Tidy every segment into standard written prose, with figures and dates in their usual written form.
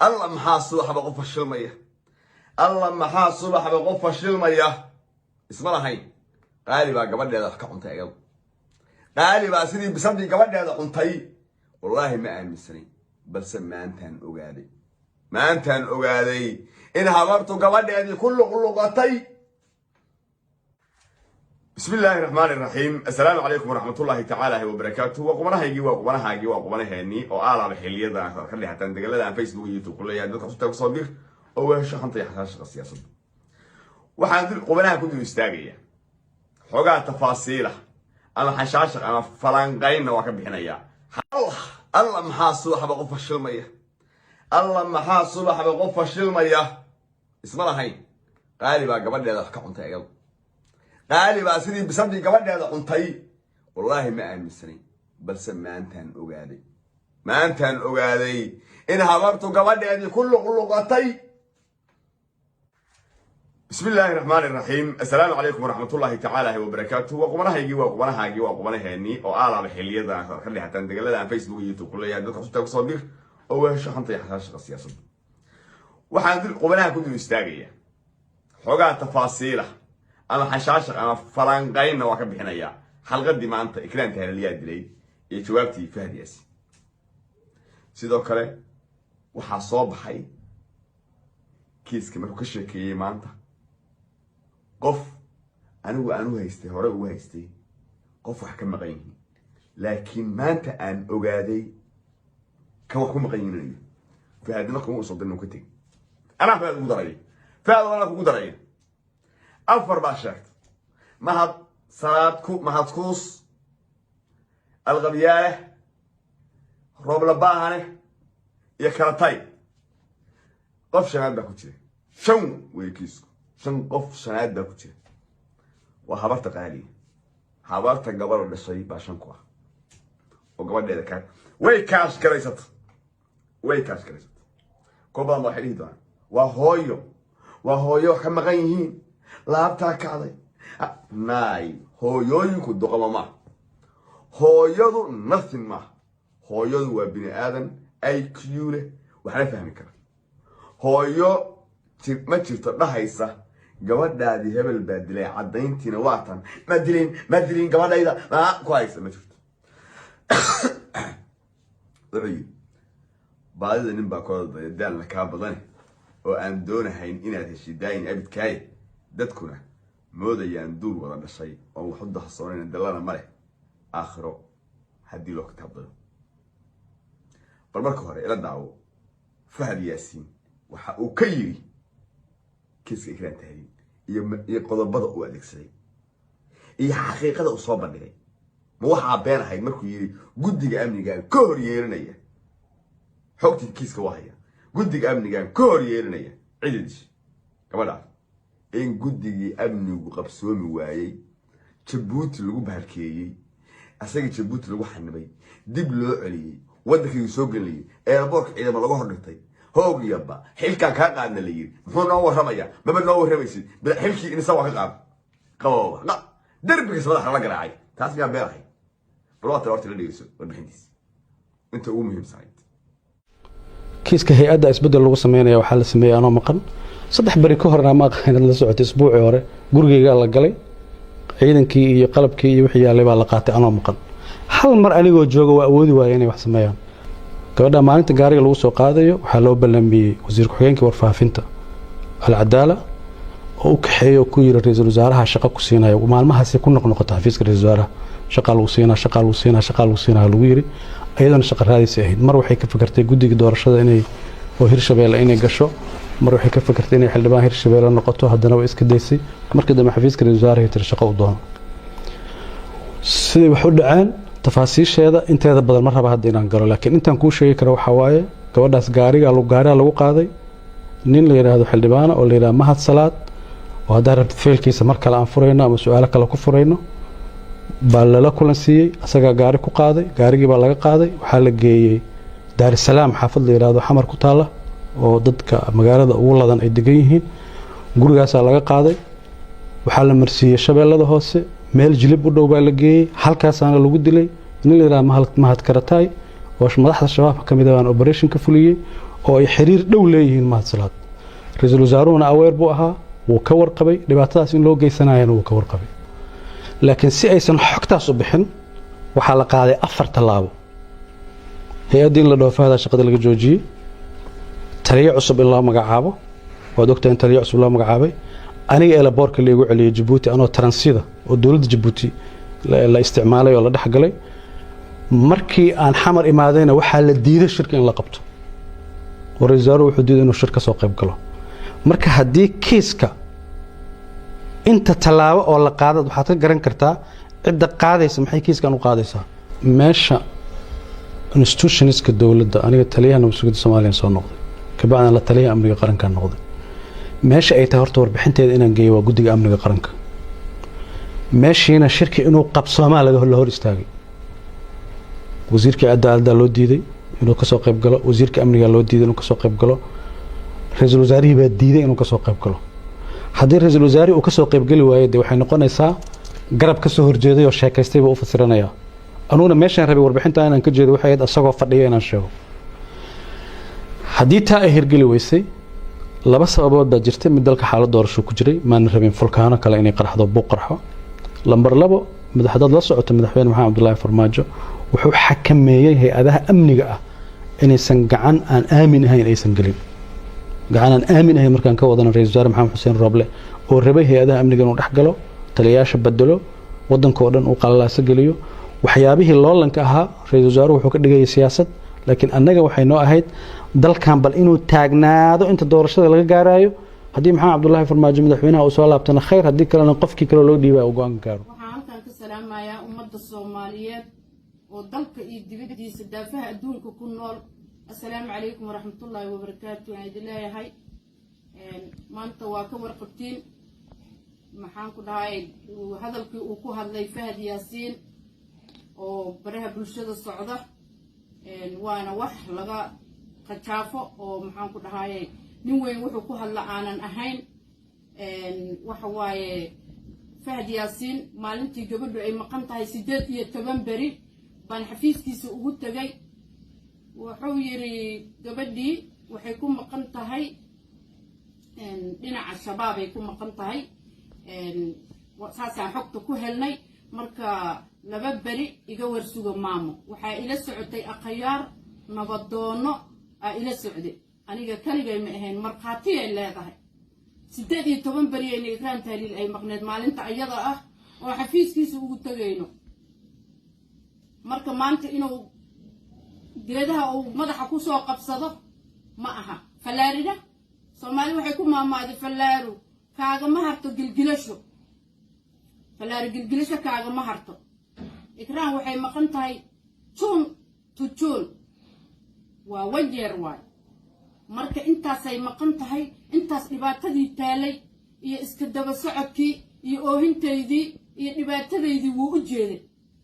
الله maxaa subaxba qof fashilmaya الله maxaa subaxba qof fashilmaya isma lahayn qaali baa gabadheeda wax ka cuntay ayadu qaali baa sidii bisadii gabadheeda cuntay wallahi ma aaminsanin balse maantaan ogaaday in habartu gabadheedii ku luqluqatay بسم الله الرحمن الرحيم السلام عليكم ورحمة الله تعالى وبركاته وقبناهيني oo aalaaba xiliyada ka dhixatan dagaalada Facebook iyo YouTube kulay dadka soo soo oo shaxantay xasaasha siyaasadda waxaan dil qubanaha ku dul istaagaya xogaa tafaasiila ama xasaasha ama falanqayn waa ka bixinaya الله maxaa subaxba qof fashilmaya الله maxaa subaxba qof fashilmaya isma lahayn qaali baa gabadheeda wax ka cuntay ayadu qaali baa sidii bisadii gabadheeda cuntay wallahi ma aaminsanin balse maantaan ogaaday in habartu gabadheedii ku luqluqatay بسم الله الرحمن الرحيم السلام عليكم ورحمة الله تعالى وبركاته وقبناهيني oo aalaaba xiliyada ka dhixatan dagaalada Facebook iyo YouTube kulay dadka soo oo shaxantay xasaasha siyaasadda waxaan dil qubanaha ku dul istaagaya xogaa tafaasiila ama xasaasha ama falanqayn waa ka bixinaya xalqadii maanta ikraanta halaliyaa dilay iyo jawaabtii Fahad Yaasin sidoo kale waxa soo baxay kiiska markuu ka sheekeeyay maanta qof anigu aanu haystay hore ugu haystay qof wax ka maqan yihiin laakiin maanta aan ogaaday kan wax ku maqan yihiin Fahadna kuma soo dhanno ka tag ana Fahad ugu daray Fahad wala ugu daray أفر باشرت مهد صلاتكو مهد كوس الغبياله روب لباهانه يكرتاي قف شناد باكو جيري شن ويكيسكو شن قف شناد باكو جيري وحبرت قالي حبرت قبر دشاي باشن كو او غبديده كان وي كاش كريست كوبا ما خليه دوان وهويو كما غيهين laabta kacday naay hooyooyinku doqoma ma hooyadu nothing ma hooyadu waa bini aadan IQ leh waxa fahmi kara hooyo ma jirto dhahaysa gabadhaadii hebel baa dilay cadayntiina waatan ma dilin gabadhayda ku haysa ma jirto baadida nin baa kooda daalna ka badan oo aan doonahayn inaad heshiidaayin abidkaay dadkuna moodayaan duur wada dhashay oo wax u dahsooneen dalana male aakhiro hadii loo kitaabado marka hore ila daawo Fahad Yaasin waxa uu ka yiri kiiska ikraanta iyo qodobada uu adeegsaday iyo xaqiiqada uu soo bandhigay ma waxa been ahayd markuu yiri guddiga amniga ka hor yeeranaya xogtii kiiska wahaya guddiga amniga ka hor yeeranaya cididii gabadha in guddigii amnigu qabsoomi waayay Jabuuti lagu bahalkeeyay asaga Jabuuti lagu xanibay dib loo celiyay wadankii soo galiyay airport ciidamada lagu hordhigtay hoogiyaba xilka ka qaadna la yiri muxuu noo waramaya maba noo waramaysid bil xilkii in sawa ka qaad qawba darbiga sadax la garaacay taas miyaa beerahay balwata horta la dhigayso warbixintiis inta ugu muhiimsan kiiska hay'adda isbedel lagu sameeyo waxa la sameeyay anoo maqan saddex bari ka horna ma qeynad la socotay isbuuci hore gurigeyga la galay ciidankii iyo qalabkii iyo wixii yaalay baa la qaatay anoo maqan hal mar anigoo jooga waa awoodi waayay inay wax sameeyaan gabadha maalinta gaariga lagu soo qaadayo waxa loo ballamiyay wasiir ku-xigeenka warfaafinta al-Cadaala oo ka xeeyo ku yiri ra'iisul wasaaraha shaqo ku siinayo maalmahaas ku noqnoqota xafiiska ra'iisul wasaaraha shaqo lagu siinaa lagu yiri ayadana shaqo raadis ahayd mar waxay ka fikirtay guddiga doorashada inay oo Hirshabeelle inay gasho mar waxay ka fikirtay inay xildhibaan Hirshabeelle noqoto haddana way iska daysay markii dambe xafiiska ra'iisul wasaaraha tir shaqo u doono sidii wax u dhaceen tafaasiisheeda inteeda badan mar raba hadda inaan galo laakiin intaan ku sheegi karo waxa waaye gabadhaas gaariga lagu qaaday nin la yiraahdo xildhibaan oo la yiraahdo Mahad Salaad oo hadda rabta feelkiisa mar kale aan furayno ama su'aalo kale ku furayno baa la kulansiiyay asaga gaari ku qaaday gaarigii baa laga qaaday waxa la geeyay Dar es Salaam xaafad la yiraahdo Xamar ku taala oo dadka magaalada ugu ladan ay degan yihiin gurigaas laga qaaday waxa la marsiiyay Shabeellada hoose meel jilib u dhow baa la geeyay halkaas aan lagu dilay nin la yiraahdo Mahad Karatay oo madaxda shabaab kamid ah operation ka fuliyay oo ay xiriir dhow leeyihiin mahad salaad ra'iisul wasaaruhuna aweer buu ahaa wuu ka warqabay dhibaatadaas in loo geysanayana wuu ka warqabay laakiin si aysan xogtaas u bixin waxaa la qaaday 4 tallaabo hay-addii in la dhoofahada shaqada laga joojiyey taliye cusub in loo magacaabo waad ogtahay in taliye cusub loo magacaabay aniga ee laboorka lagu celiyay Djibouti anoo transida oo dawladda Djibouti la isticmaalay oo la dhaxgalay markii aan xamar imaadayna waxaa la diiday shirka in la qabto waraysaaro wuxuu diiday inuu shirka soo qayb galo marka haddii kiiska inta tallaabo oo la qaadad waxaad ka garan kartaa cidda qaadaysa maxay kiiskan u qaadaysaa meesha institutionska dawladda aniga taliyaha nabadgelyada Soomaaliya soo noqday kabacdina la taliyaha amniga qaranka noqday meesha ay tahay horta warbixinteeda inaan geeyo waa guddiga amniga qaranka meeshiina shirki inuu qabsoomaa laga hor istaagay wasiirka cadaaladda loo diiday inuu ka soo qayb galo wasiirka amniga loo diiday inuu ka soo qayb galo ra'iisul wasaarihi baa diiday inuu ka soo qayb galo haddii ra'iisul wasaarihi uu ka soo qayb gali waayo waxay noqonaysaa garab ka soo horjeeday oo sheekaystay buu u fasiranaya anuguna meeshaan rabay warbixinta inaan ka jeedo waxay ahayd asagoo fadhiya inaan sheego haddii taa ay hirgeli weysay laba sababood baa jirtay mid dalka xaalad doorasho ku jiray maana rabin fulkaano kale inay qarxdo buu qarxo lambar 2 madaxda la socota madaxweyne maxamed cabdullaahi farmaajo wuxuu xakameeyay hay'adaha amniga ah inaysan gacan aan aamin ahayn aysan galin gacan aan aamin ahayn markaan ka wadana ra'iisul wasaare maxamed xuseen roble oo rabay hay'adaha amniga inuu dhaxgalo taliyaasha bedelo wadanka oo dhan uu qalalaasa galiyo waxyaabihii loolanka ahaa ra'iisul wasaaruhu wuxuu ka dhigay siyaasad laakiin annaga waxay noo ahayd dalkan bal inuu taagnaado inta doorashada laga gaarayo haddii maxamed cabdullaahi farmaajo madaxweynaha uu soo laabtana khayr haddii kalena qofkii kale loo dhiibay uu go'aan gaaro waxaan halkan ka salaamayaa ummadda Soomaaliyeed oo dalka iyo dibaddiisa daafaha adduunka ku nool assalaamu calaykum waraxmatullaahi wabarakaatuh aan idin leeyahay maanta waa ka warqabtiin maxaan ku dhahay hadalkii uu ku hadlay Fahad Yaasiin oo baraha bulshada socda waana wax laga qajaafo oo maxaan ku dhahay nin weyn wuxuu ku hadla aanan ahayn waxa waaye Fahad Yaasiin maalintii gabadhu ay maqan tahay 18 bari baan xafiiskiisa ugu tagay wuxuu yiri gabadhii waxay ku maqan tahay dhinaca shabaab ay ku maqan tahay saasaan xogta ku helnay marka 2 bari iga warsuga maamo waxaa ila socotay aqayaar nabadoono ila socday aniga kaligay ma ahayn marqaati ay leedahay 18 bari ay Ikraan Tahliil ay maqneed maalinta ayada ah oo xafiiskiisa ugu tagayno marka maanta inuu geedaha uu madaxa ku soo qabsado ma aha falaarida Soomaali waxay ku maamaaday falaaru kaaga ma harto gilgilasho falaaru gilgilasho kaaga ma harto Ikraan waxay maqan tahay June waa wajeer waay marka intaasay maqan tahay intaas dhibaatadii taalay iyo iska daba socodkii iyo oohinteydii iyo dhibaatadeydii wuu u jeeday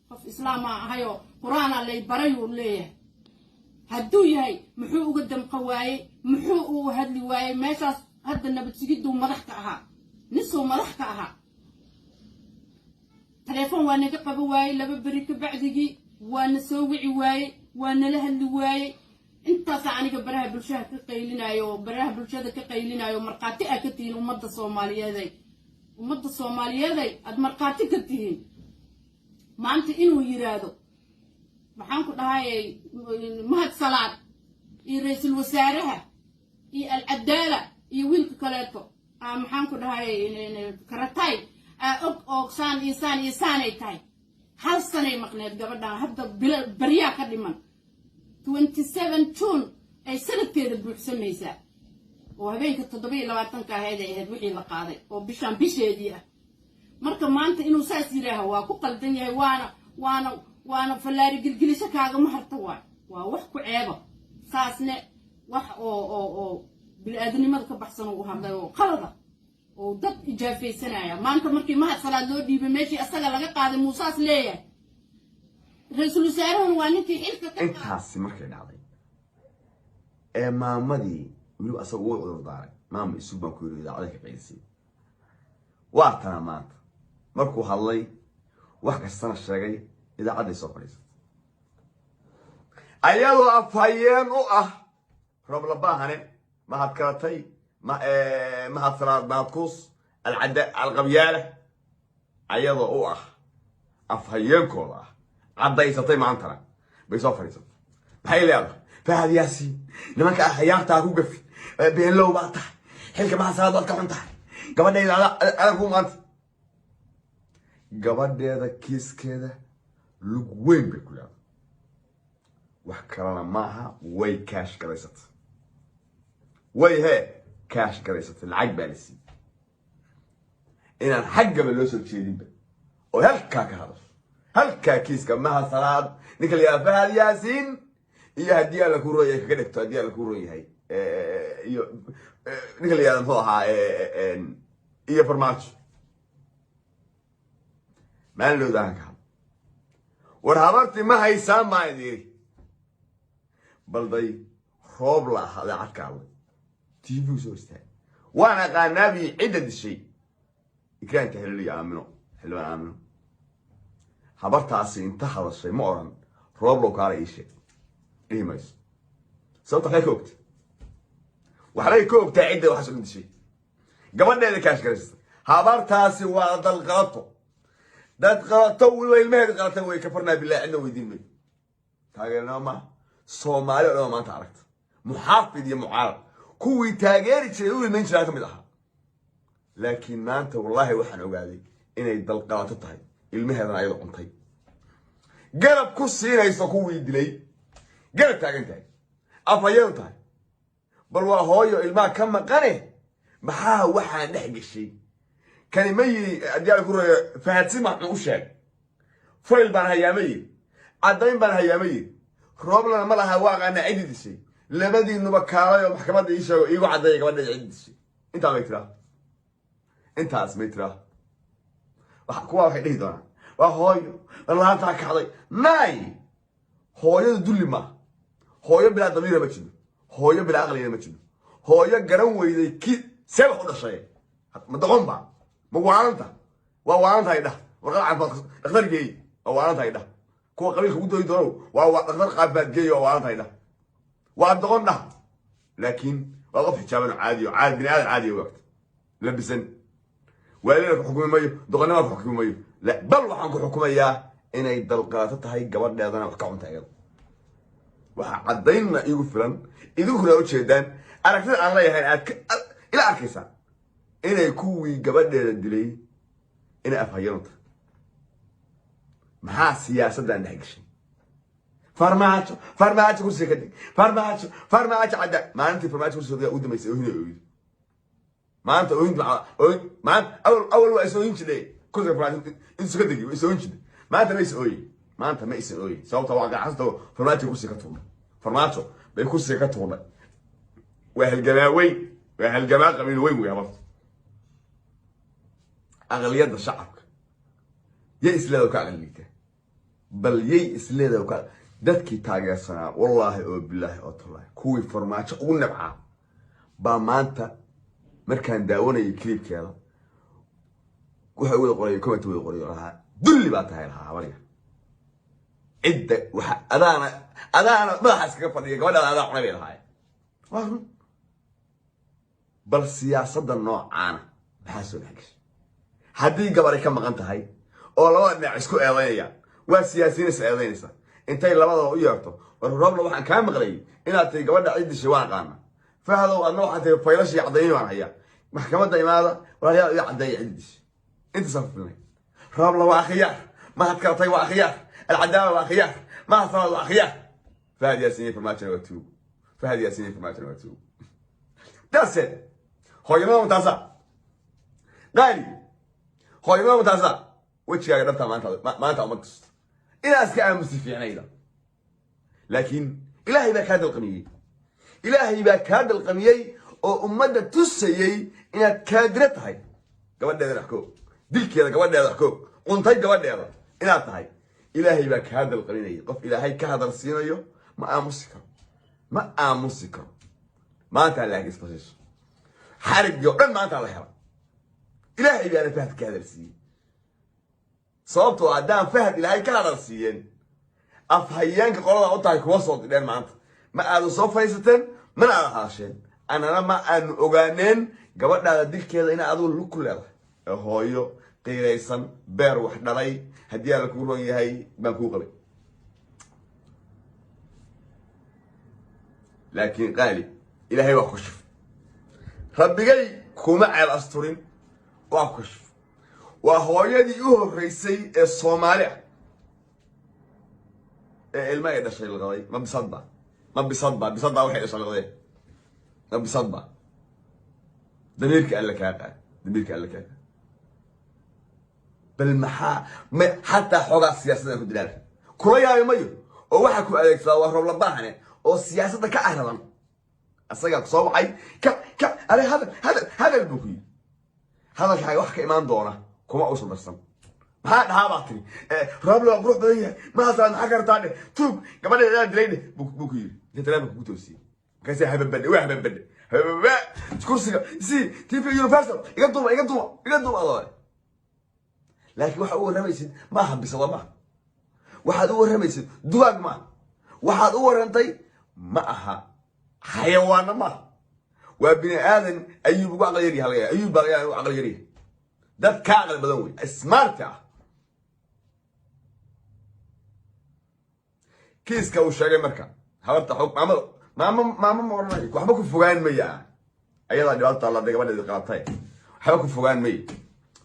qof islaam ahayo quraana lay baray uu leeyahay hadduu yahay muxuu uga damqa waayey muxuu u hadli waayey meeshaas hadda nabad sugiddu madax ka ahaa nisoo madax ka ahaa telefoon waa naga qaba waayey 2 bari ka bacdigii waana soo wici waayey waana la hadli waayey intaas aniga baraha bulshada ka qaylinayo marqaati ah ka tihiin ummadda Soomaaliyeed ad marqaati ka tihiin maanta inuu yiraahdo maxaan ku dhahay mahad salaad iyo ra'iisul wasaaraha iyo al-Adaala iyo wiilka kaleeto maxaan ku dhahay karatay oogsan iyo saan ay tahay hal sanay maqneed gabadhan hadda bariya ka dhiman 27 June ay sanadkeeda buuxsamaysaa oo habeenka 27 ka ahayd ay ahayd wixii la qaaday oo bishan bisheedii ah marka maanta inuu saas yiraaho waa ku qaldan yahay waana falaari gilgilisho kaaga ma harto waa wax ku ceebo saasne wax oo bini'aadanimada ka baxsan uu hadlay oo qalada oo dad ijaafaysanaya maanta markii mahad salaad loo dhiibay meeshii asaga laga qaaday muusaas leeyahay ra'iisul wasaaraha waa ninkii xilka ka intaasi markay dhacday ee maamadii wili asagu uu cudur daaray maama isu baan ku yiri idaacada ka qaysay waa tan maanta markuu hadlay wax kastana sheegay idaacada soo fadhiisay ayadoo afhayeen u ah روب لباهنه ما هتكرتي ما هتصلات ما هتكوس الغبيالة أيضا أو أفهينكو الله عديستي ما أنتنا بيصفر هاي ليالة فهذا ياسين لما كان أحيان تاكو قفي بين لو باطح حلك ما صادت كمان تحت قبل ده أنا قوم أنت قبل ده كيس كده لقوين بكل هذا وحكرنا معها وي كاش كريست وي هي كاش كريست العجبة لسي إن الحاجة من لوسو تشيلين وهلكا كهرس هلكا كيس كمها صلاة نكل يا فهد ياسين إيا هديا لكورو يا كدكتو هديا لكورو يا هي نكل يا نفوها إيا فرماتش ما نلو ذاك ورهبرتي ما هي سام ما يديري بلدي خوب لا هذا عكاوي تيفي سوستان وانا قال نبي عدد الشيء كان تحلي امنو حلو امنو habartaasi inta hadashay ma oran roob loo kaalay sheeg dhimays sababta waxay koogtay waxay koogtay cidda waxa soo dhintay gabadheeda kaash galaysa habartaasi waa dad qalato way ilmaheeda qalato way ka farnaa billaah inna weydiinay taageerna ma Soomaali oo maanta aragta muxaafid iyo mucaarad kuwii taageeri jiray oo ilmayn jiray kamid aha laakiin maanta wallahi waxaan ogaaday inay dal qalato tahay ilmaheedan ayada cuntay garab ku siinayso kuwii dilay garab taagan tahay afayeen tahay bal waa hooyo ilmaha ka maqane maxaa waxaan dhex gashay كلمي أديال كورة فهاتي ما نقوشك فايل بان هيامي عدين بان هيامي روبلا ما لها واقع أنا عدي دشي لبدي إنه بكارة يوم محكمة إيش يجوا عدين كمان عدي دشي أنت ميترا أنت ميترا وحكوا واحد يدنا وهاي الله تعك علي ناي هاي يدل ما هاي بلا ضمير ما تشنو هاي بلا عقل ما تشنو هاي جرام ويدي كي سبع ولا شيء ما تقوم بقى ما وعانته وعانته هيدا وقال عن اختار جاي وعانته هيدا كوا قبيل خبوده يدوروا واختار قابل جاي وعانته هيدا وعند قمنا لكن وقف حجابنا عادي وعادي بني ادم عادي وقت لبسن ولا حكومه مايو دقنا ما حكومه مايو لا بل waxaan ku xukumayaa inay dalqaato tahay gabadheedana wax ka cunta iyada waxa cadayna igu filan idinku u jeedaan aragtida aan leeyahay aad ila arkaysaa inay kuwii gabadheeda dilay inay afhayeento maxaa siyaasaddan dhex gashay farmaajo kursi ka dhig farmaajo cadda maalintii farmaajo kursi u damaysay oohin maanta awal waa isoo injilay kursi farmaajo insu ka dhigi waa isoo injilay maanta ma is ooyin sababta waa gacanta farmaajo kursi ka tuurnay farmaajo bay kursi ka tuurnay waa halgamaa qabiil weyn way habarta أغلية الشعب يئس لذا كان الليته بل يئس لذا كان دتكي تاجسنا والله أو بالله أو الله كوي فرماتش ونبعه بامانتا مركان داونا يكليب كذا وحول قرية كم تقول قرية لها دل باتها لها وريا عدة أنا ما حس كيف فدي قبل أنا أقرب لها بل سياسة النوع أنا بحسون حكش haddii gabar ka maqan tahay oo laba dhinac isku eedeeyaan waa siyaasiyiin is eedeynaysa intay labadaba u yeerto war roobla waxaan ka maqlay inaad tay gabadha cid dishay waan qaana fahado adna waxaad tay faylashi cadayn waan haya maxkamadda imaada walaal yaa caday cid dishay inta safnay roobla waa khiyaar ma had kartay waa khiyaar العداله waa khiyaar ma hasana waa khiyaar fahad yaasiin farmaajo waa tuug fahad yaasiin farmaajo waa tuug that's it hooyada mutaasa qaali hooyada mutaasa wajigaaga dhabta maanta uma tusto inaas ka aamusi fiicnayda laakiin ilaahay baa kaa dalqamiyey ilaahay baa kaa dalqamiyey oo ummadda tusayey inaad kaadira tahay gabadheeda raxko dilkeeda gabadheeda raxko quntay gabadheeda inaad tahay ilaahay baa kaa dalqaminayay qof ilaahay ka hadal siinayo ma aamusi karo maanta laakiin isbasiiso xarigyo dhan maanta la hela ilaahay baa fahad ka hadal siiyey sababtoo haddaan fahad ilaahay ka hadal siiyeen afhayeenka qolada u tahay kuwa soo didheen maanta ma aadu soo faysateen mana aad haasheen annana ma aanu ogaaneen gabadhaada dilkeeda ina adigu lug ku leedahay hooyo qiiraysan beer wax dhalay haddii aan kuu ron yahay baan kuu qabay laakiin qaali ilaahay waa kushif rabbigay kuma ceeb asturin waa kushif waa hooyadii u horreysay ee Soomaali ah ee ilma ay dhashay laqaday ma bisadba waxay dhashay laqaday ma bisadba damiirka alla kaa bal maxaa xataa xogaa siyaasadda ku dilaan kula yaabay mayo oo waxa ku adeegsadaa waa roob la baahane oo siyaasadda ka aradan asaga soo wacay ka ale hadal buu ku yiri hadalkaaga wax ka imaan doona kuma uusan darsan maxaa dhahaa baa tiri roob la qurux badan yahay maasan maxaa kartaa dhe tuug gabadha dilayne buu ku yiri inta talaaba ku toosiyay kaasi hababade kursiga si TV Universal iga duuma laakiin waxa uu waramaysid ma aha bisada ma waxaad u waramaysid duwaag ma waxaad u warantay ma aha xayawaan ma waa bini aadan ayuu ugu aqal yari ayuu baqaya uu aqal yari dad ka aqal badan way smart ah kiiska uu sheegay marka habarta xog maama moornay waxba ku fogaan maya ayada dhibaato la gabadheedu qaatay waxba ku fogaan maya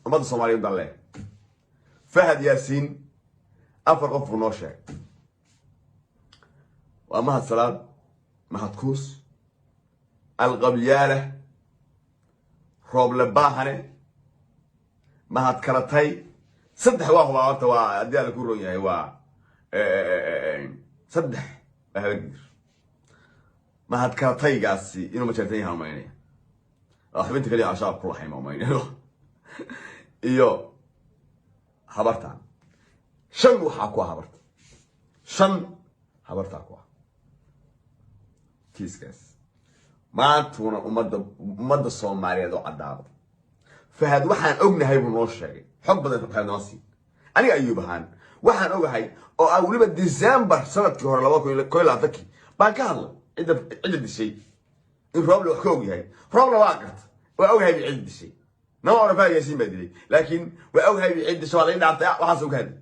ummadda Soomaaliyeed dalle Fahad Yaasiin afar qof noo sheeg waa mahad salaad mahad kuus alqabyaalah roob la baahane mahad karatay saddex waa huba horta waa haddii aan ku ron yahay waa saddex ahagir mahad karataygaasi inuu majeertan yahay maynaya xubinta kaliya ashaab ku lahayn maynaya iyo habartaan shan waxaa ku habarta shan habartaa ku kiiskaas maantuna ummadda Soomaaliyeed oo cadaabo Fahad waxaan ognahay buu noo sheegay xog badan Fahad noo siin aniga ayuu bahan waxaan ogahay oo aan waliba December sanadkii hore 2022 baan ka hadlay cid dishay in roob wax ka ogyahay roobna waa qarta waa ogahay cid dishay نوع رفاق ياسين بدري لكن وأوهي بعيد سوالين نعطي وحاسو كهذا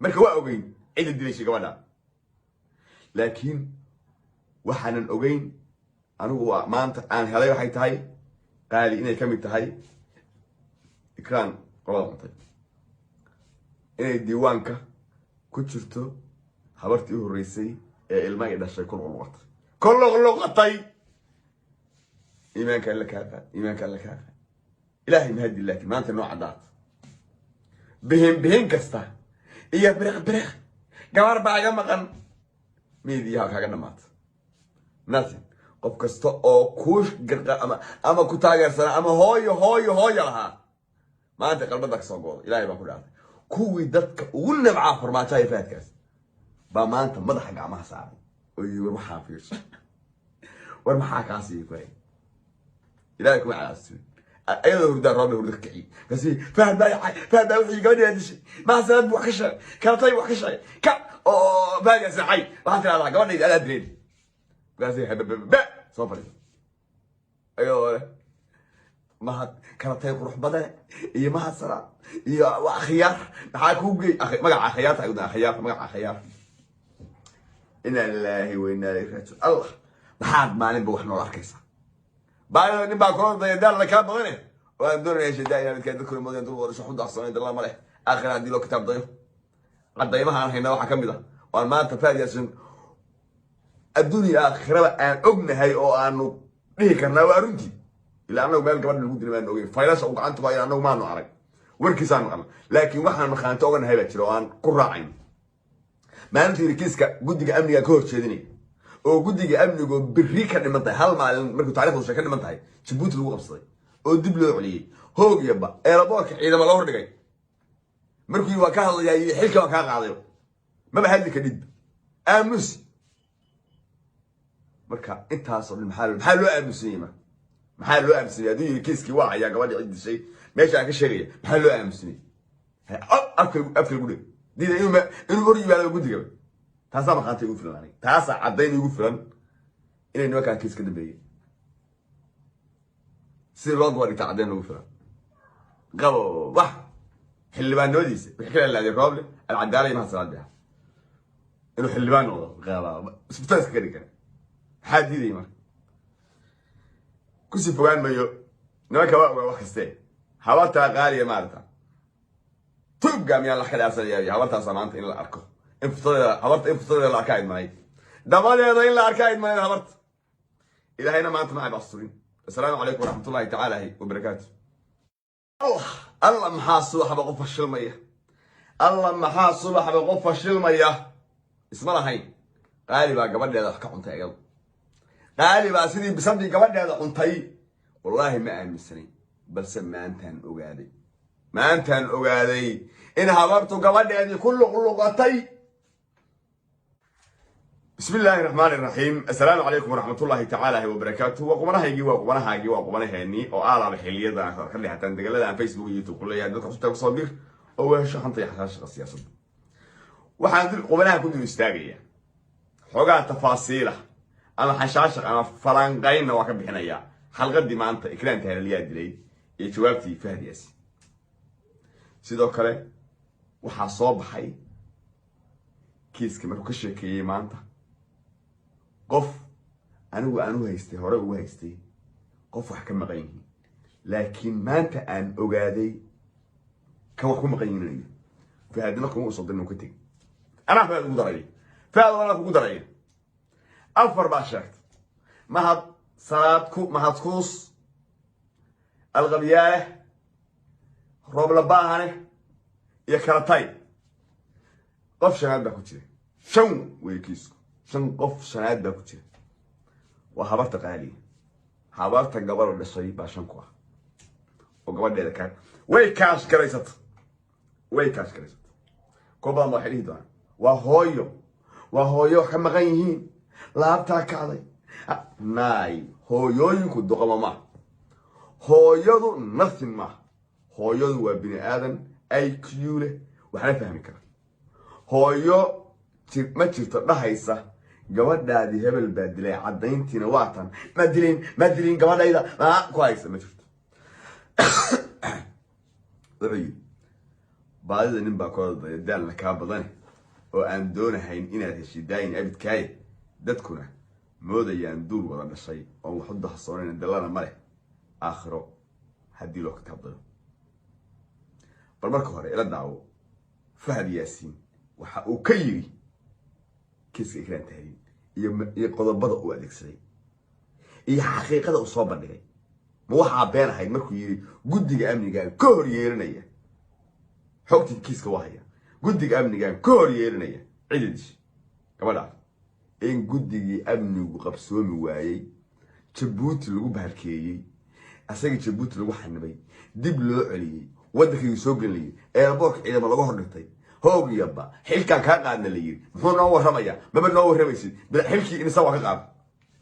مركا وأوغين عيد الدليشي كمان لكن وحنا الأوغين أنا هو ما أنت أنا هلاي وحي تهاي قال إني كم تهاي إكران قرار طيب إني ديوانك كنت شفته حضرتي هو الرئيسي الماء ده شيء كله غطي إيمانك لك هذا إلهي مهدي لك ما أنت نوع عدات بهم كستا إيا بريخ قمار بقى قمقن ميدي هاك هاك نمات ناسي قف كستا أو كوش قرقا أما كتاقر سنة أما هوي لها ما أنت قلبتك صوغول إلهي بقول هذا كوي دتك وقلنا بعافر ما شايف فات كاس ما أنت مضحك عمها ساعد ويورمحا فيش ورمحا كاسي كوي إلهي كوي على السنين أيضا هردان رابي هردك كعي بس فهد باي وحي قولي هذا الشيء ما سند وحشة كان طيب وحشة باقي سعي وحتى هذا قولي أنا أدرين بس صفري أيوه ما كان طيب روح بدأ إيه ما هالسرعة إيه وأخيار حاكوجي مقع خيار تقولنا خيار إن الله وإنا إليه راجعون الله بحد ما نبغى إحنا راح كيسة بعد نبغى كون ضي دار لك هذا غني وندور إيش داينا كده كل ما يدور ورش حد أصلا الله ملح آخر عندي له كتاب ضيف قد ضيمها هنا وحكم ده وما أنت فاجأ الدنيا آخرة أن أبني هاي أو أنه ليه كنا وأرنتي إلا أنه قبل قبل المدن ما نقول فايلس أو عنده باي أنه ما نعرف وركيسان قال لكن وحنا مخان توقن هاي بتشلو أن قراعين ما أنت ركيسك جدك أمني كوش شدني أو جدك أمني جو بريك اللي منطقة هل مع مركو تعرفه وش كان منطقة تبوت له قبصي أو دبلو عليه هو يبا إيرابوك إذا ما لور دقي مركو يوكاه يا حلك وكاه عظيم ما بهدي كديد أمس مركا أنت هاصل المحل لو أمسني محل لو أمسني هذي كيسكي واعي يا جواد عند الشيء ماشي على كشرية محل لو أمسني أفكر قولي دي إنه بري على قولي تاسع مقاتي يقول فلان تاسع عدين يقول فلان إن ما كان كيس كده بيه سير الوضع اللي تعدين يقول فلان قبل واحد حلبان نوديس بحكي اللي قبل العدالة ما صار بها إنه حلبان والله غابة سبتاس كده كان حد يدي ما كوسي فوقان مايو نوكا واحد استي حوالتها غالية مالتها تبقى ميان لحكي الأرسل يا حوالتها صنعت إلا أركو حوالت انفصل إلا أركايد معي دمالي هذا إلا أركايد معي حوالت إلى هنا ما أنت معي بأسطورين السلام عليكم ورحمة الله تعالى وبركاته الله محاصل حبا قفة الشلمية الله محاصل حبا قفة الشلمية اسمها هاي قالي بقى قبل هذا حكا عنتي يلا قالي بقى سيدي بسبدي قبل هذا عنتي والله ما أمن السنين بس ما أنتن أقادي ما أنتن أقادي إن هبرتوا قبل هذا كله قطي بسم الله الرحمن الرحيم السلام عليكم ورحمة الله تعالى وبركاته وقمنا هيجي وقمنا هيني أو أعلى بحلية ده خلي حتى ندقل عن فيسبوك يوتيوب كله يعني دكتور صوتك صبير أو شحن طيح خاش السياسة وحنا قمنا كنا نستاجي حاجة تفاصيله أنا حشاش أنا فرنقين واقع بحنايا حلقة دي ما أنت إكرام تهليات دلي يجوابتي فهد ياسي سيدو كله وحصاب حي كيس كمان كشة كي ما أنت قف أنا هيستي هراء وهيستي قف وحكم مغيني لكن ما أنت أن أجادي كوحكم مغيني فهذا نقوم صدقنا كتير أنا فهذا مدرعي فهذا أنا مدرعي أفر باشرت ما هاد صلاتكو ما هاد كوس الغبياله روب لباهنه يا كرتاي قف شناد باكوتي شن ويكيسكو شن قف شناد باكوتي وحبرت قالي حبرت قبر دشي باشن كو وقبل كان وي كاش كريست كوبا ما حليدان وهويو كما غيهين laabtaa kacday naay hooyooyinku doqoma ma hooyadu nothing ma hooyadu waa bini aadan IQ leh waxna fahmi kara hooyo ma jirto dhahaysa gabadhaadi hebel baa dilay cadayntiina waatan ma dilin gabadhayda ku haysa ma jirto baadida nin baa kooda daalna kaa badan oo aan doonahayn inaad heshidaayin abidkaaye dadkuna moodayaan duur wada dhashay oo wax u dahsooneen dalana ma leh aakhiro haddii loo kitaabdayo bal marka hore ila daawo Fahad Yaasiin waxa uu ka yiri kiiska Ikraan Tahliil iyo qodobada uu adeegsaday iyo xaqiiqada uu soo bandhigay ma waxa been ahayd markuu yiri guddiga amniga ka hor yeeranaya xogtii kiiska wahaya guddiga amniga ka hor yeeranaya cididii gabadha in guddigii amnigu qabsoomi waayay Jabuuti lagu bahalkeeyay asaga Jabuuti lagu xanibay dib loo celiyay wadankii soo galay airport ciidamada lagu hordhigtay hoogiyaba xilka ka qaadna la yiri muxuu noo waramaya maba noo waramaysid bil xilkii in sawa ka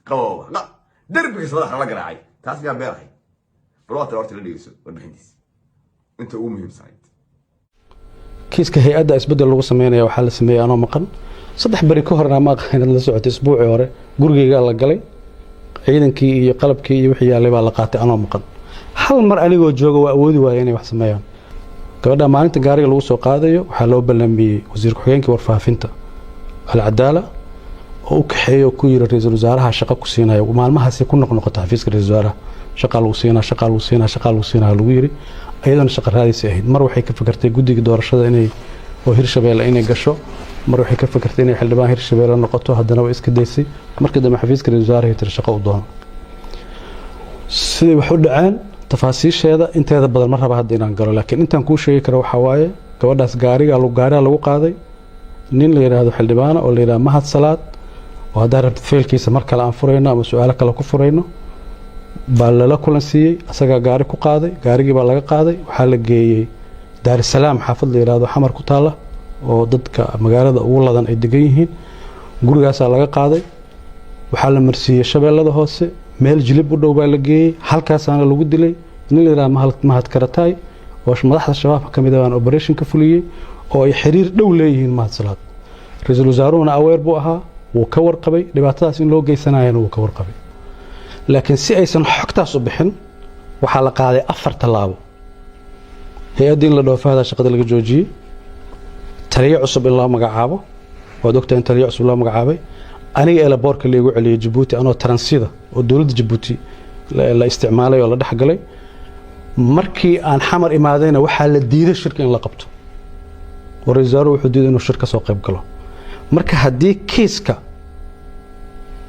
qabo darbiga sabada la garaacay taas yaa beeray balwata horta la dhigayso warbixintiis inta uu muhiimsan kiiska hay'adda isbedel lagu sameeyo waxa la sameeyay anoo maqan saddex bari ka horna ma aqaan la socotay isbuuci hore gurigeyga la galay ciidankii iyo qalabkii iyo wixii yaalay baa la qaatay anoo maqan hal mar anigoo jooga waa awoodi waayay inay wax sameeyaan gabadha maalinta gaariga lagu soo qaadayo waxa loo ballamiyay wasiir ku-xigeenka warfaafinta al-Cadaala oo u kaxeeyo ku yiri ra'iisul wasaaraha shaqo ku siinayo maalmahaas ku noqnoqota xafiiska ra'iisul wasaaraha shaqo lagu siinaa lagu yiri ayadana shaqo raadis ahayd mar waxay ka fikirtay guddiga doorashada inay oo Hirshabeelle inay gasho mar waxay ka fikirtay inay xildhibaan Hirshabeelle noqoto haddana way iska deysay markii dambe xafiiska ra'iisul wasaaraha tir shaqo u doono sidii wax u dhacaan tafaasiisheeda inteeda badan ma raba hadda inaan galo laakiin intaan ku sheegi karo waxa waaye gabadhaas gaariga lagu qaaday nin la yiraahdo xildhibaan oo la yiraahdo Mahad Salaad oo hadda rabta feelkiisa mar kale aan furayno ama su'aalo kale ku furayno baa la kulan siiyay asaga gaari ku qaaday gaarigii baa laga qaaday waxa la geeyay Dar es Salaam xaafad la yiraahdo Xamar ku taala oo dadka magaalada ugu ladan ay degan yihiin gurigaas laga qaaday waxa la marsiiyay Shabeellada hoose meel jilib u dhow baa la geeyay halkaas aan lagu dilay nin la yiraahdo Mahad Karatay oo madaxda shabaabka kamid ah operation ka fuliyay oo ay xiriir dhow leeyihiin Mahad Salaad ra-iisul wasaaruhuna aweer buu ahaa wuu ka warqabay dhibaatadaas in loo geysanayana wuu ka warqabay laakiin si aysan xogtaas u bixin waxaa la qaaday 4 tallaabo hay-adda in la dhoofahada shaqada laga joojiyey taliye cusub in loo magacaabo waad ogtahay in taliye cusub loo magacaabay aniga eelaboorka la igu celiyay Djibouti anoo taransida oo dowladda Djibouti la isticmaalay oo la dhaxgalay markii aan xamar imaadayna waxaa la diiday shirka in la qabto waraysaaro wuxuu diiday inuu shirka soo qayb galo marka haddii kiiska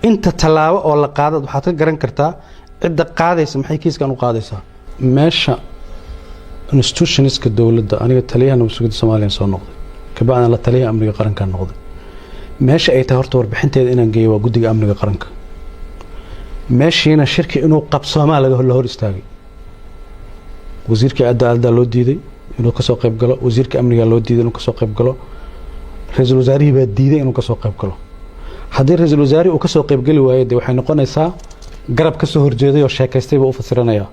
inta tallaabo oo la qaado waxaad ka garan kartaa cidda qaadaysa maxay kiiskan u qaadaysaa meesha institutionska dowladda aniga taliyaha nabadgelyada Soomaaliya soo noqday kabacdina la taliyaha amniga qaranka noqday meesha ay tahay horta warbixinteeda inaan geeyo waa guddiga amniga qaranka meeshiina shirki inuu qabsoomaa laga hor istaagay wasiirka cadaaladda loo diiday inuu ka soo qayb galo wasiirka amniga loo diiday inuu ka soo qayb galo ra'iisul wasaarihi baa diiday inuu ka soo qayb galo haddii ra'iisul wasaarihi uu ka soo qayb gali waayo de waxay noqonaysaa garab ka soo horjeeday oo sheekaystay buu u fasiranaya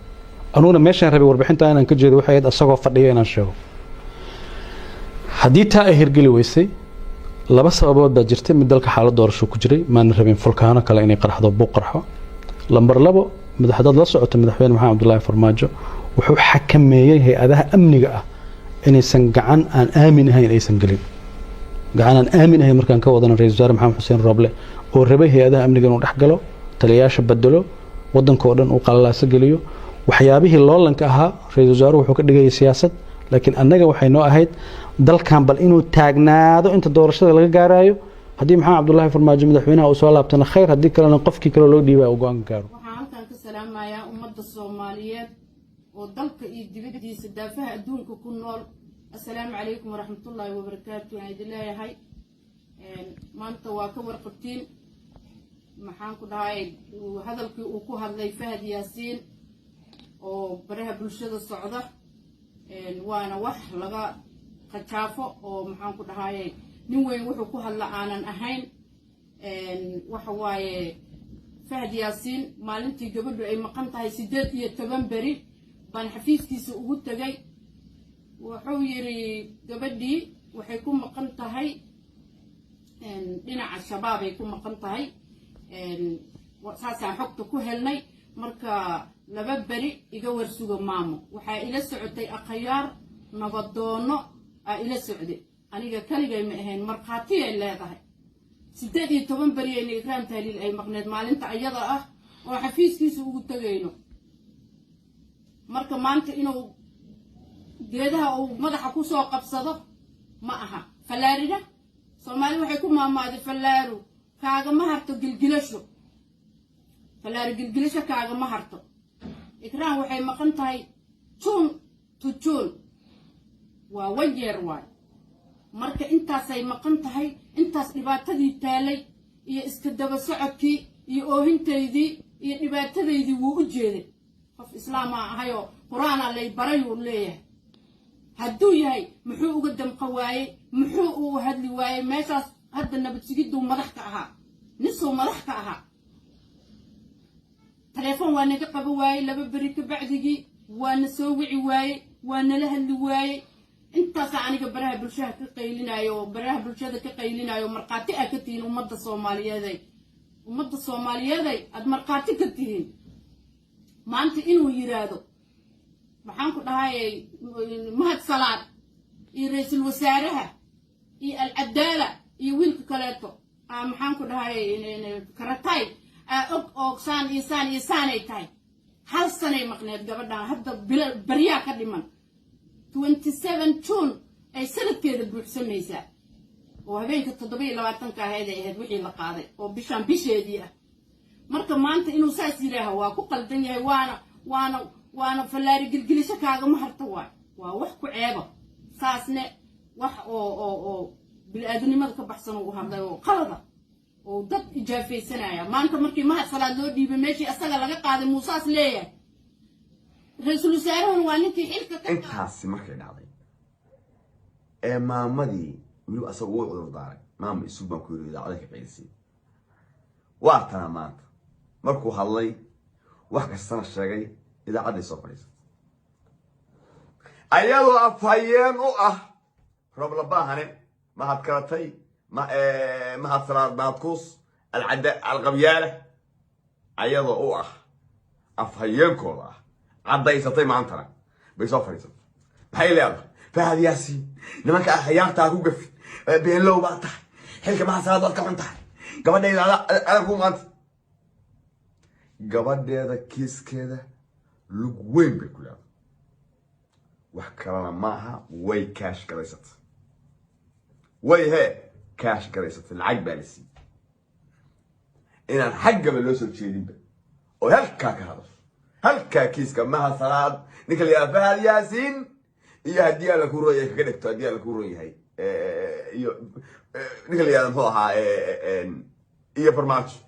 anuguna meeshaan rabay warbixinta inaan ka jeedo waxay ahayd asagoo fadhiyo inaan sheego haddii taa ay hirgeli weysay laba sababood baa jirtay mid dalka xaalad doorasho ku jiray maana rabin fulkaano kale inay qarxdo buu qarxo lambar 2 madaxda la socota madaxweyne maxamed abdullaahi farmaajo wuxuu xakameeyay hay'adaha amniga ah inaysan gacan aan aamin ahayn aysan galin gacan aan aamin ahayn markaan ka wadana ra'iisul wasaare maxamed xuseen roble oo rabay hay'adaha amniga inuu dhex galo taliyaasha bedelo wadanka oo dhan uu qalalaasa geliyo waxyaabihii loolanka ahaa ra'iisul wasaaruhu wuxuu ka dhigay siyaasad laakiin annaga waxay noo ahayd dalkan bal inuu taagnaado inta doorashada laga gaarayo haddii maxamed abdullaahi farmaajo madaxweynaha uu soo laabtana khayr haddii kalena qofkii kale loo dhiibay uu go'aan gaaro waxaan halkan ka salaamayaa ummadda Soomaaliyeed oo dalka iyo dibaddiisa daafaha adduunka ku nool assalaamu calaykum waraxmatullaahi wabarakaatuh aan idin leeyahay maanta waa ka warqabtiin maxaan ku dhahay hadalkii uu ku hadlay Fahad Yaasiin oo baraha bulshada socda waana wax laga qajaafo oo maxaan ku dhahay nin weyn wuxuu ku hadla aanan ahayn waxa waaye Fahad Yaasiin maalintii gabadhu ay maqan tahay 18 bari baan xafiiskiisa ugu tagay wuxuu yiri gabadhii waxay ku maqan tahay dhinaca shabaab ay ku maqan tahay saasaan xogta ku helnay marka 2 bari iga warsuga maamo waxaa ila socotay akhyaar nabadoono ila socday aniga kaligay ma ahayn marqaati ay leedahay 18 bari ay Ikraan Tahliil ay maqneed maalinta ayada ah oo xafiiskiisa ugu tagayno marka maanta inuu geedaha uu madaxa ku soo qabsado ma aha falaarida Soomaali waxay ku maamaaday falaaru kaaga ma harto gilgilasho falaari gilgilasho kaaga ma harto Ikraan waxay maqan tahay June to June waa wajeer waay marka intaasay maqan tahay intaas dhibaatadii taalay iyo iska daba socodkii iyo oohinteedii iyo dhibaatadeedii wuu u jeeday qof islaam ahayo quraana lay baray uu leeyahay hadduu yahay muxuu uga damqa waayay muxuu u hadli waayay meeshaas hadda nabad sugiddu madax ka ahaa nisoo madax ka ahaa telefoon waa naga qabo waayay 2 bari ka bacdigii waana soo wici waayay waana la hadli waayay intaas aniga baraha bulshada ka qaylinayo marqaati ah ka tihiin ummadda Soomaaliyeed ad marqaati ka tihiin maanta inuu yiraahdo maxaan ku dhahay mahad salaad iyo ra'iisul wasaaraha iyo al-Adaala iyo wiilka kaleeto maxaan ku dhahay karatay oogsan iyo saan ay tahay hal sanay maqneed gabadhan hadda bariyaa ka dhiman 27 June ay sanadkeeda buuxsamaysaa oo habeenka 27 ka ahayd ay ahayd wixii la qaaday oo bishan bisheedii ah marka maanta inuu saas yiraaho waa ku qaldan yahay waana falaari gilgilisho kaaga ma harto waa wax ku ceebo saasne wax oo bilaadanimada ka baxsan oo hadlay oo qalada oo dad ijaafaysanaya maanta markii mahad salaad loo dhiibay meeshii asaga laga qaaday muusaas leeyahay ra'iisul wasaaraha waa ninkii xilka ka intaasi markay dhacday maamadii wili asagu uu cudur daaray maama isu baan ku yiri idaacada ka qeylisi waa tan maanta markuu hadlay wax kastana sheegay idaacada soo fadhiisay ayadoo afhayeen u ah rob la baahane mahad karatay mahad salaad maadkuus alqabyaale ayadoo u ah afhayeenkooda ah caddaysatay maantana bay soo fadhiisatay maxay leedahay fahad yaasiin nimanka akhyaartaa ku gafi beenlow baa tahay xilka mahad salaad waad ka xun tahay gabadheeda adag ku maanta gabadheeda kiiskeeda lug weyn bay ku leedahay wax kalena maaha way kaash garaysatay way hee kaash garaysatay lacag baa la siiyey inaan xaggaba loo soo jeedinba oo halkaa ka hadasho halkaa kiiska mahad salaad ninka la yidhaha fahad yaasiin iyo haddii alla ku roon yahay kaga dhigto haddii alla ku roon yahay iyo ninka la yidhahda muxuu ahaa iyo farmaajo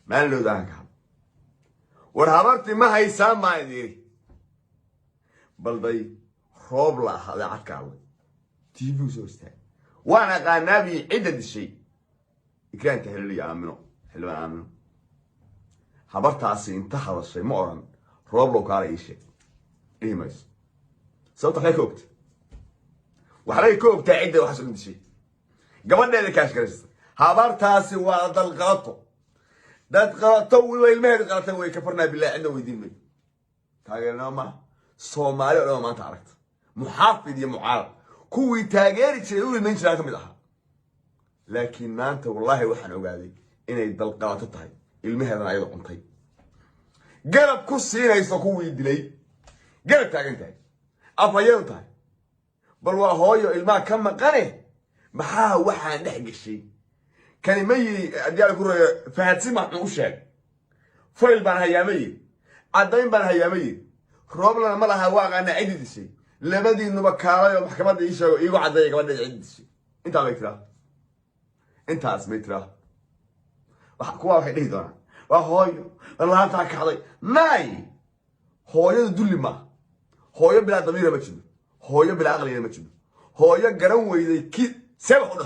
maalin dhowdaan ka hadlo war habartii ma haysaan baan idin yidhi balday roob la ah adeecad ka hadlay tv soo istaagay waan aqaanaabii cidda dishay ikraanta xilliga aamino xildhibaan aamino habartaasi inta hadashay ma oran roob low kaala ii sheeg dhihi mayso sababta waxay ka ogta waxbay ka ogtaa cidda waxaas u dishay gabadheeda kaash garaysatay habartaasi waa dalqalato dad qalato weliba ilmaheeda qalatay way ka farnaa bilahi cidna weydiin mayo taageernimo maaha soomaali oo dhan maanta aragta muxaafid iyo mucaarad kuwii taageeri jiray u iman jiraa ka mid ahaa laakiin maanta wallaahi waxaan ogaaday inay dalqalato tahay ilmaheedana ayada cuntay garab ku siinayso kuwii dilay garab taagan tahay afhayeen tahay bal waa hooyo ilmaha ka maqane maxaa waxaan dhex gashay kani ma yidhi haddii ala ku royo fahadsi maxuu u sheeg fayl baan hayaa ma yidhi caddayn baan hayaa ma yidhi rooblana ma laha waa aqaana ciddi dishay labadiinuba kaalay oo maxkamadda ii sheego iigu caddeeya gabadheeda ciddi dishay intaa bay tiraa intaas bay tiraa kuwaa waxay dhihi doonaan waa hooyo laantaa kacday may hooyada dulli maaha hooyo bilaa damiira ma jiro hooyo bilaa aqliga ma jiro hooyo garan weyday ki see wax u